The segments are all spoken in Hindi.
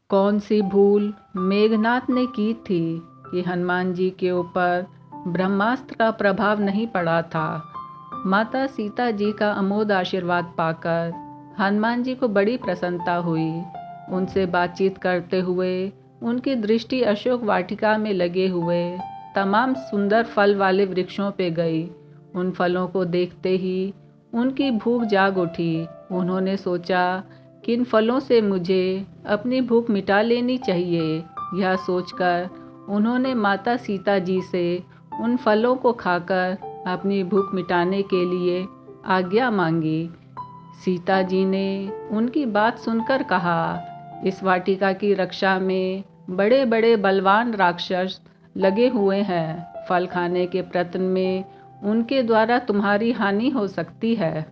कौन सी भूल मेघनाद ने की थी कि हनुमान जी के ऊपर ब्रह्मास्त्र का प्रभाव नहीं पड़ा था। माता सीता जी का अमोद आशीर्वाद पाकर हनुमान जी को बड़ी प्रसन्नता हुई। उनसे बातचीत करते हुए उनकी दृष्टि अशोक वाटिका में लगे हुए तमाम सुंदर फल वाले वृक्षों पे गई। उन फलों को देखते ही उनकी भूख जाग उठी। उन्होंने सोचा कि इन फलों से मुझे अपनी भूख मिटा लेनी चाहिए। यह सोचकर उन्होंने माता सीता जी से उन फलों को खाकर अपनी भूख मिटाने के लिए आज्ञा मांगी। सीता जी ने उनकी बात सुनकर कहा, इस वाटिका की रक्षा में बड़े बड़े बलवान राक्षस लगे हुए हैं। फल खाने के प्रयत्न में उनके द्वारा तुम्हारी हानि हो सकती है।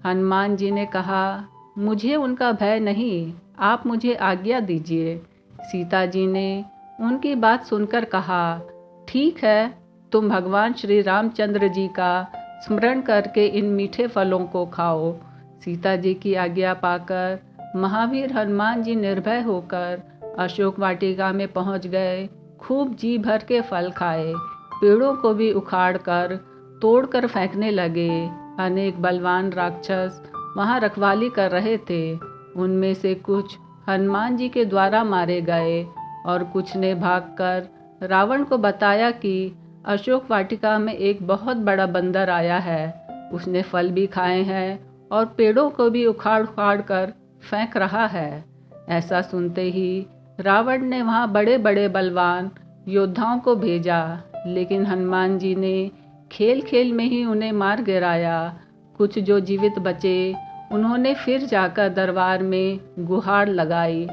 हनुमान जी ने कहा, मुझे उनका भय नहीं, आप मुझे आज्ञा दीजिए। सीता जी ने उनकी बात सुनकर कहा, ठीक है, तुम भगवान श्री रामचंद्र जी का स्मरण करके इन मीठे फलों को खाओ। सीता जी की आज्ञा पाकर महावीर हनुमान जी निर्भय होकर अशोक वाटिका में पहुंच गए। खूब जी भर के फल खाए, पेड़ों को भी उखाड़कर तोड़कर फेंकने लगे। अनेक बलवान राक्षस वहां रखवाली कर रहे थे। उनमें से कुछ हनुमान जी के द्वारा मारे गए और कुछ ने भागकर रावण को बताया कि अशोक वाटिका में एक बहुत बड़ा बंदर आया है। उसने फल भी खाए हैं और पेड़ों को भी उखाड़ उखाड़ कर फेंक रहा है। ऐसा सुनते ही रावण ने वहां बड़े बड़े बलवान योद्धाओं को भेजा, लेकिन हनुमान जी ने खेल खेल में ही उन्हें मार गिराया। कुछ जो जीवित बचे उन्होंने फिर जाकर दरबार में गुहार लगाई।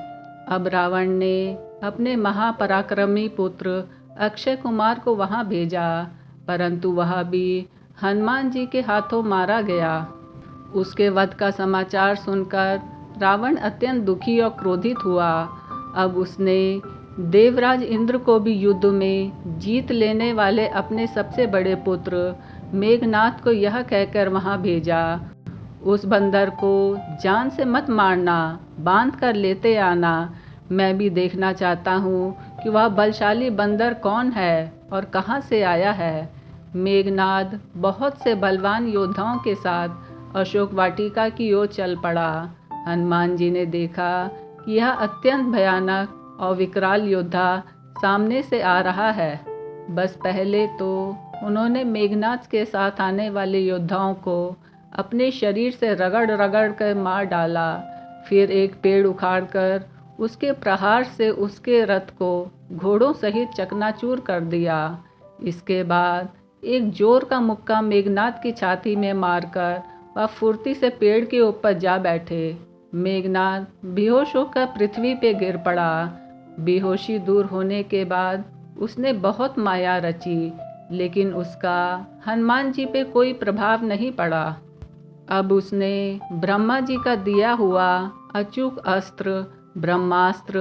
अब रावण ने अपने महापराक्रमी पुत्र अक्षय कुमार को वहां भेजा, परंतु वह भी हनुमान जी के हाथों मारा गया। उसके वध का समाचार सुनकर रावण अत्यंत दुखी और क्रोधित हुआ। अब उसने देवराज इंद्र को भी युद्ध में जीत लेने वाले अपने सबसे बड़े पुत्र मेघनाद को यह कहकर वहां भेजा, उस बंदर को जान से मत मारना, बांध कर लेते आना। मैं भी देखना चाहता हूँ कि वह बलशाली बंदर कौन है और कहाँ से आया है। मेघनाद बहुत से बलवान योद्धाओं के साथ अशोक वाटिका की ओर चल पड़ा। हनुमान जी ने देखा कि यह अत्यंत भयानक और विकराल योद्धा सामने से आ रहा है। बस पहले तो उन्होंने मेघनाद के साथ आने वाले योद्धाओं को अपने शरीर से रगड़ रगड़ कर मार डाला। फिर एक पेड़ उखाड़कर उसके प्रहार से उसके रथ को घोड़ों सहित चकनाचूर कर दिया। इसके बाद एक जोर का मुक्का मेघनाद की छाती में मारकर वह फुर्ती से पेड़ के ऊपर जा बैठे। मेघनाद बेहोश होकर पृथ्वी पे गिर पड़ा। बेहोशी दूर होने के बाद उसने बहुत माया रची, लेकिन उसका हनुमान जी पे कोई प्रभाव नहीं पड़ा। अब उसने ब्रह्मा जी का दिया हुआ अचूक अस्त्र ब्रह्मास्त्र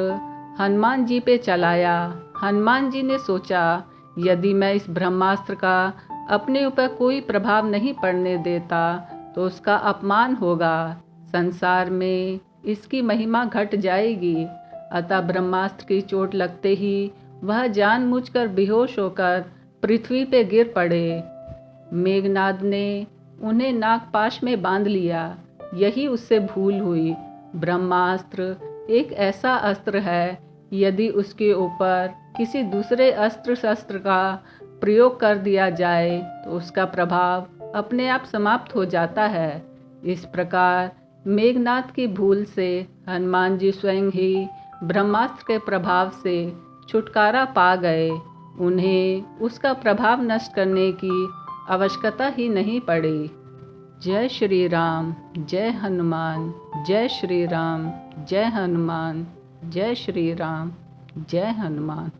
हनुमान जी पे चलाया। हनुमान जी ने सोचा, यदि मैं इस ब्रह्मास्त्र का अपने ऊपर कोई प्रभाव नहीं पड़ने देता तो उसका अपमान होगा, संसार में इसकी महिमा घट जाएगी। अतः ब्रह्मास्त्र की चोट लगते ही वह जानबूझकर बेहोश होकर पृथ्वी पे गिर पड़े। मेघनाद ने उन्हें नागपाश में बांध लिया। यही उससे भूल हुई। ब्रह्मास्त्र एक ऐसा अस्त्र है, यदि उसके ऊपर किसी दूसरे अस्त्र शस्त्र का प्रयोग कर दिया जाए तो उसका प्रभाव अपने आप समाप्त हो जाता है। इस प्रकार मेघनाद की भूल से हनुमान जी स्वयं ही ब्रह्मास्त्र के प्रभाव से छुटकारा पा गए। उन्हें उसका प्रभाव नष्ट करने की आवश्यकता ही नहीं पड़ी। जय श्री राम, जय हनुमान, जय श्री राम, जय हनुमान, जय श्री राम, जय हनुमान।